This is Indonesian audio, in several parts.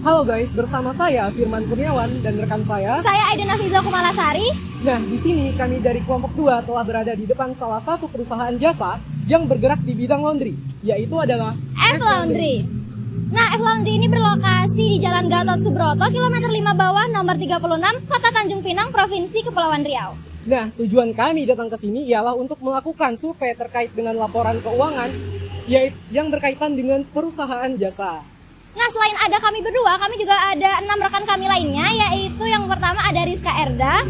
Halo guys, bersama saya Firman Kurniawan dan rekan saya Aiden Afiza Kumalasari. Nah, di sini kami dari kelompok 2 telah berada di depan salah satu perusahaan jasa yang bergerak di bidang laundry, yaitu adalah F-Laundry. Nah, F-Laundry ini berlokasi di Jalan Gatot Subroto, kilometer 5 bawah, nomor 36, Kota Tanjung Pinang, Provinsi Kepulauan Riau. Nah, tujuan kami datang ke sini ialah untuk melakukan survei terkait dengan laporan keuangan yang berkaitan dengan perusahaan jasa. Nah, selain ada kami berdua, kami juga ada 6 rekan kami lainnya, yaitu yang pertama ada Rizka Erda,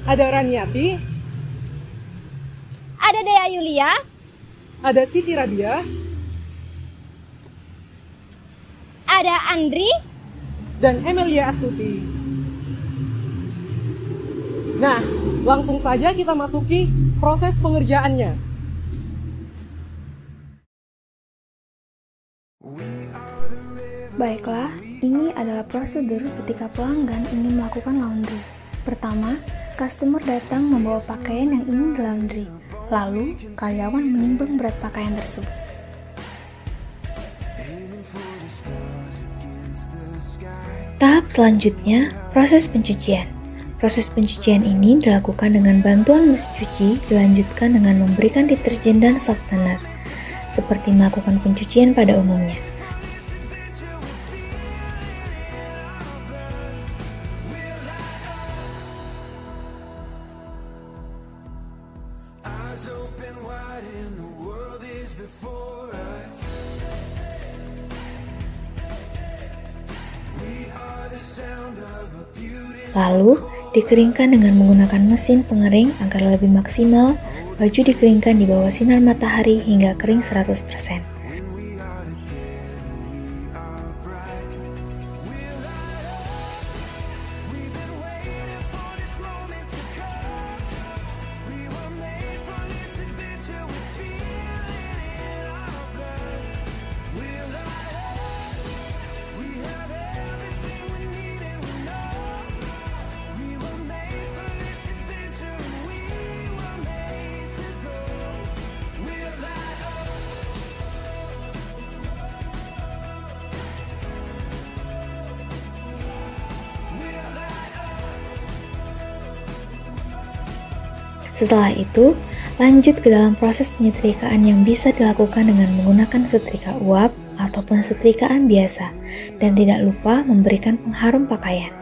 ada Raniati, ada Dea Yulia, ada Siti Rabia, ada Andri, dan Emelia Astuti. Nah, langsung saja kita masuki proses pengerjaannya. Baiklah, ini adalah prosedur ketika pelanggan ingin melakukan laundry. Pertama, customer datang membawa pakaian yang ingin di-laundry. Lalu, karyawan menimbang berat pakaian tersebut. Tahap selanjutnya, proses pencucian. Proses pencucian ini dilakukan dengan bantuan mesin cuci, dilanjutkan dengan memberikan deterjen dan softener, seperti melakukan pencucian pada umumnya. Lalu, dikeringkan dengan menggunakan mesin pengering agar lebih maksimal. Baju dikeringkan di bawah sinar matahari hingga kering 100%. Setelah itu, lanjut ke dalam proses penyetrikaan yang bisa dilakukan dengan menggunakan setrika uap ataupun setrikaan biasa, dan tidak lupa memberikan pengharum pakaian.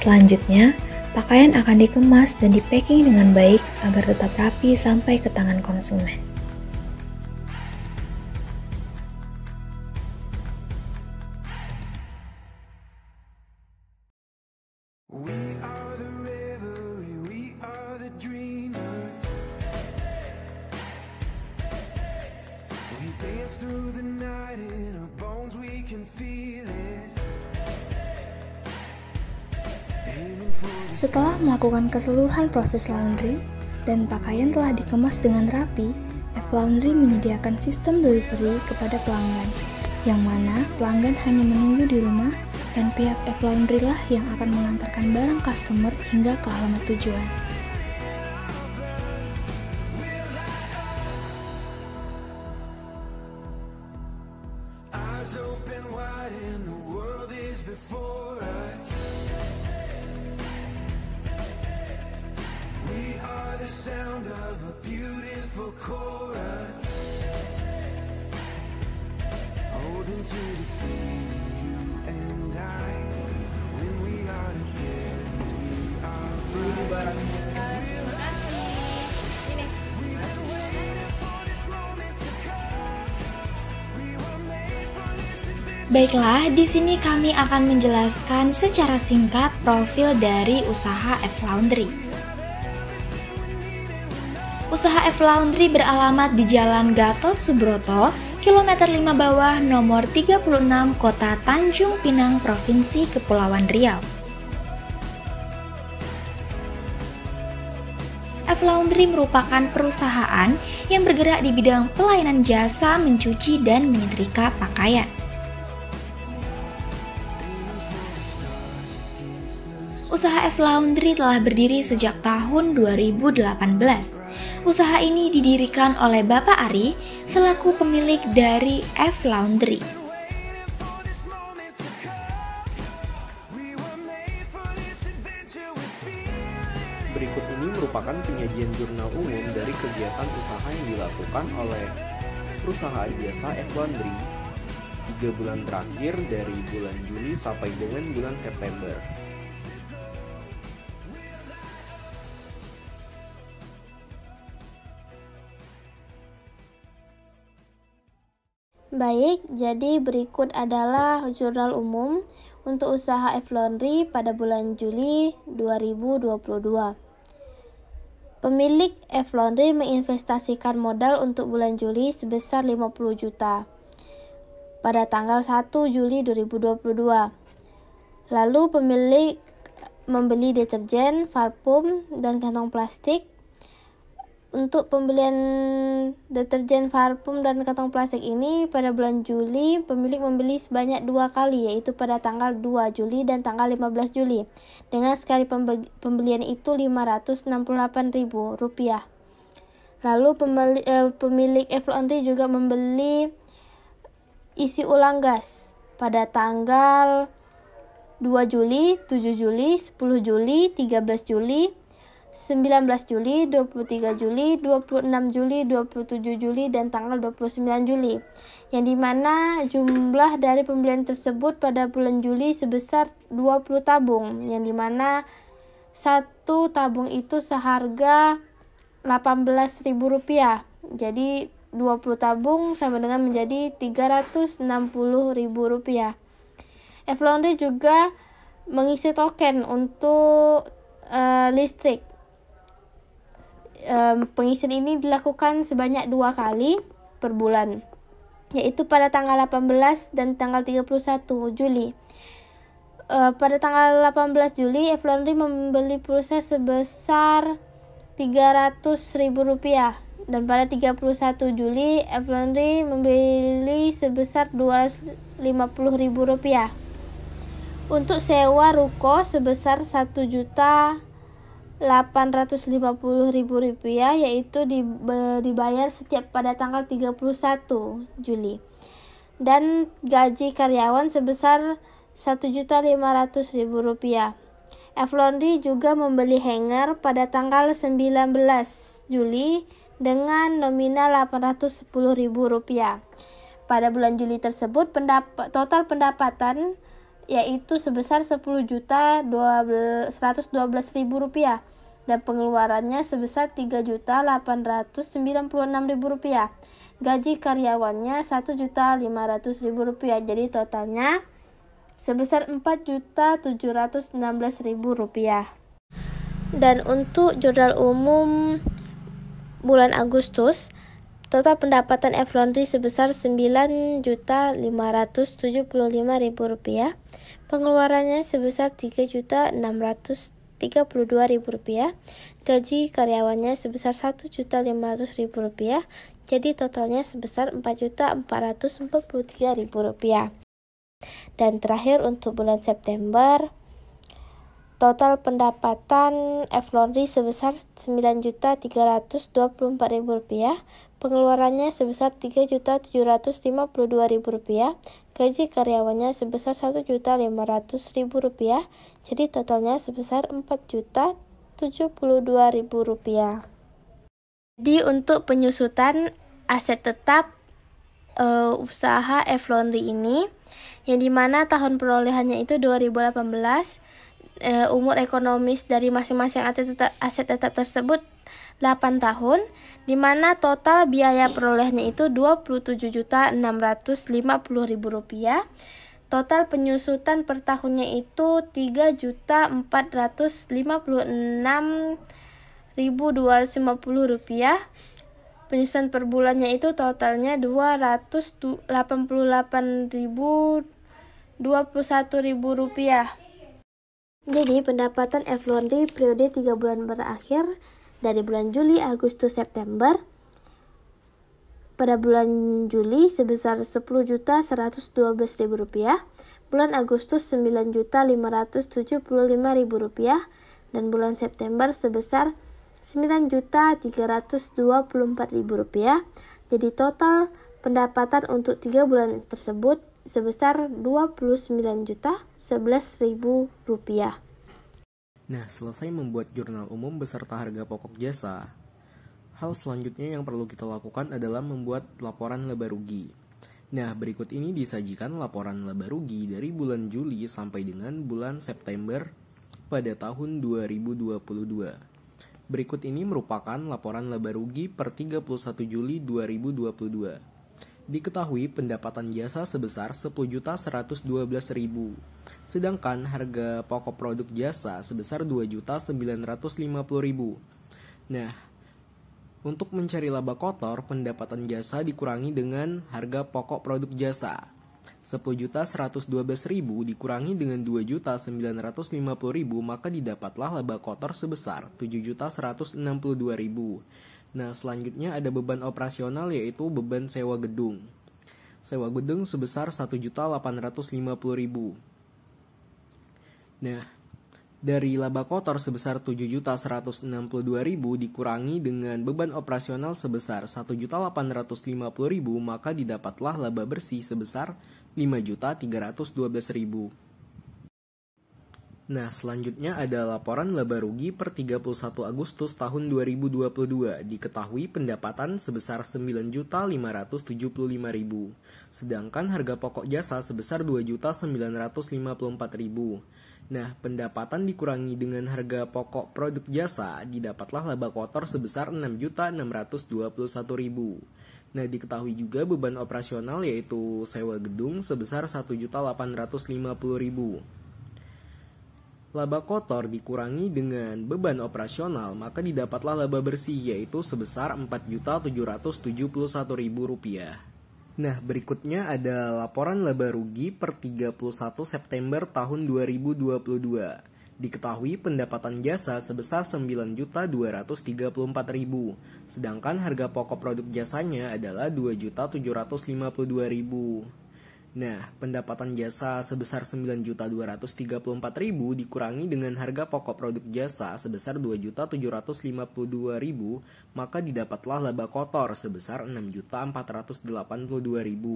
Selanjutnya, pakaian akan dikemas dan di-packing dengan baik agar tetap rapi sampai ke tangan konsumen. Setelah melakukan keseluruhan proses laundry dan pakaian telah dikemas dengan rapi, F-Laundry menyediakan sistem delivery kepada pelanggan, yang mana pelanggan hanya menunggu di rumah dan pihak F-Laundry lah yang akan mengantarkan barang customer hingga ke alamat tujuan. Baiklah, di sini kami akan menjelaskan secara singkat profil dari usaha F-Laundry. Usaha F Laundry beralamat di Jalan Gatot Subroto, kilometer 5 bawah, nomor 36, Kota Tanjung Pinang, Provinsi Kepulauan Riau. F Laundry merupakan perusahaan yang bergerak di bidang pelayanan jasa mencuci dan menyetrika pakaian. Usaha F Laundry telah berdiri sejak tahun 2018. Usaha ini didirikan oleh Bapak Ari selaku pemilik dari F Laundry. Berikut ini merupakan penyajian jurnal umum dari kegiatan usaha yang dilakukan oleh perusahaan jasa F Laundry 3 bulan terakhir dari bulan Juli sampai dengan bulan September. Baik, jadi berikut adalah jurnal umum untuk usaha F Laundry pada bulan Juli 2022. Pemilik F Laundry menginvestasikan modal untuk bulan Juli sebesar 50 juta pada tanggal 1 Juli 2022. Lalu pemilik membeli deterjen, parfum, dan kantong plastik. Untuk pembelian deterjen, parfum, dan kantong plastik ini pada bulan Juli, pemilik membeli sebanyak 2 kali, yaitu pada tanggal 2 Juli dan tanggal 15 Juli. Dengan sekali pembelian itu Rp568.000. Lalu pemilik F Laundry juga membeli isi ulang gas pada tanggal 2 Juli, 7 Juli, 10 Juli, 13 Juli, 19 Juli, 23 Juli, 26 Juli, 27 Juli, dan tanggal 29 Juli. Yang dimana jumlah dari pembelian tersebut pada bulan Juli sebesar 20 tabung. Yang dimana satu tabung itu seharga Rp18.000. Jadi 20 tabung sama dengan menjadi Rp360.000. F Laundry juga mengisi token untuk listrik. Pengisian ini dilakukan sebanyak 2 kali per bulan, yaitu pada tanggal 18 dan tanggal 31 Juli. Pada tanggal 18 Juli, F Laundry membeli pulsa sebesar Rp300.000, dan pada 31 Juli, F Laundry membeli sebesar Rp250.000. Untuk sewa ruko sebesar Rp850.000, yaitu dibayar setiap pada tanggal 31 Juli. Dan gaji karyawan sebesar Rp1.500.000. F Laundry juga membeli hanger pada tanggal 19 Juli dengan nominal Rp810.000. Pada bulan Juli tersebut, total pendapatan yaitu sebesar Rp10.112.000 dan pengeluarannya sebesar Rp3.896.000. Gaji karyawannya Rp1.500.000. Jadi totalnya sebesar Rp4.716.000. Dan untuk jurnal umum bulan Agustus, total pendapatan F Laundry sebesar Rp9.575.000. Pengeluarannya sebesar Rp3.632.000. Gaji karyawannya sebesar Rp1.500.000. Jadi totalnya sebesar Rp4.443.000. Dan terakhir untuk bulan September, total pendapatan F Laundry sebesar Rp9.324.000. Pengeluarannya sebesar Rp3.752.000. Gaji karyawannya sebesar Rp1.500.000. Jadi totalnya sebesar Rp4.072.000. Jadi untuk penyusutan aset tetap usaha F Laundry ini, yang dimana tahun perolehannya itu 2018, umur ekonomis dari masing-masing aset tetap tersebut 8 tahun, di mana total biaya perolehannya itu Rp27.650.000. Total penyusutan per tahunnya itu Rp3.456.000. Rp2.250. Penyusutan per bulannya itu totalnya Rp288.021. Jadi pendapatan F-Laundry periode 3 bulan berakhir dari bulan Juli, Agustus, September. Pada bulan Juli sebesar Rp10.112.000, bulan Agustus Rp9.575.000, dan bulan September sebesar Rp9.324.000. Jadi total pendapatan untuk 3 bulan tersebut sebesar Rp29.011.000. Nah, selesai membuat jurnal umum beserta harga pokok jasa, hal selanjutnya yang perlu kita lakukan adalah membuat laporan laba rugi. Nah, berikut ini disajikan laporan laba rugi dari bulan Juli sampai dengan bulan September pada tahun 2022. Berikut ini merupakan laporan laba rugi per 31 Juli 2022. Diketahui pendapatan jasa sebesar Rp10.112.000, sedangkan harga pokok produk jasa sebesar Rp2.950.000. Nah, untuk mencari laba kotor, pendapatan jasa dikurangi dengan harga pokok produk jasa. Rp10.112.000 dikurangi dengan Rp2.950.000, maka didapatlah laba kotor sebesar Rp7.162.000. Nah, selanjutnya ada beban operasional, yaitu beban sewa gedung. Sewa gedung sebesar Rp1.850.000. Nah, dari laba kotor sebesar Rp7.162.000 dikurangi dengan beban operasional sebesar Rp1.850.000, maka didapatlah laba bersih sebesar Rp5.312.000. Nah, selanjutnya ada laporan laba rugi per 31 Agustus tahun 2022. Diketahui pendapatan sebesar Rp9.575.000, sedangkan harga pokok jasa sebesar Rp2.954.000. Nah, pendapatan dikurangi dengan harga pokok produk jasa, didapatlah laba kotor sebesar Rp6.921.000. Nah, diketahui juga beban operasional yaitu sewa gedung sebesar Rp1.850.000. Laba kotor dikurangi dengan beban operasional, maka didapatlah laba bersih yaitu sebesar Rp4.771.000. Nah, berikutnya ada laporan laba rugi per 31 September tahun 2022. Diketahui pendapatan jasa sebesar Rp9.234.000, sedangkan harga pokok produk jasanya adalah Rp2.752.000. Nah, pendapatan jasa sebesar Rp9.234.000 dikurangi dengan harga pokok produk jasa sebesar Rp2.752.000, maka didapatlah laba kotor sebesar Rp6.482.000.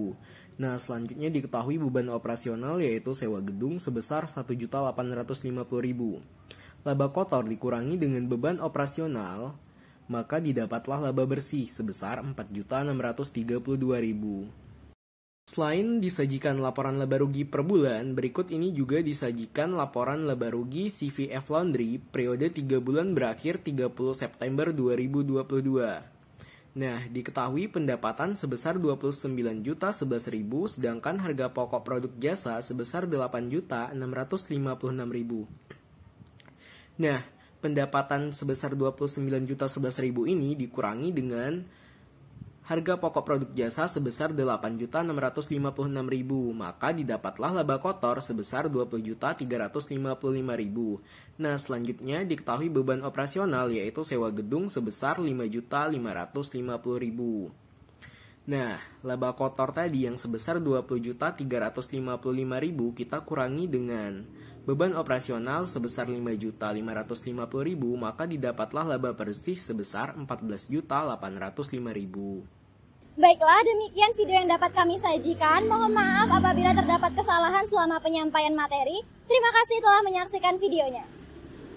Nah, selanjutnya diketahui beban operasional yaitu sewa gedung sebesar Rp1.850.000. Laba kotor dikurangi dengan beban operasional, maka didapatlah laba bersih sebesar Rp4.632.000. Selain disajikan laporan laba rugi per bulan, berikut ini juga disajikan laporan laba rugi CV F-Laundry periode 3 bulan berakhir 30 September 2022. Nah, diketahui pendapatan sebesar Rp29.011.000, sedangkan harga pokok produk jasa sebesar Rp8.656.000. Nah, pendapatan sebesar Rp29.011.000 ini dikurangi dengan harga pokok produk jasa sebesar Rp8.656.000, maka didapatlah laba kotor sebesar Rp20.355.000. Nah, selanjutnya diketahui beban operasional yaitu sewa gedung sebesar Rp5.550.000. Nah, laba kotor tadi yang sebesar Rp20.355.000 kita kurangi dengan beban operasional sebesar Rp5.550.000, maka didapatlah laba bersih sebesar Rp14.805.000. Baiklah, demikian video yang dapat kami sajikan. Mohon maaf apabila terdapat kesalahan selama penyampaian materi. Terima kasih telah menyaksikan videonya.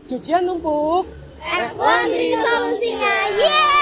Cucian numpuk. F-Laundry solusinya, yeay!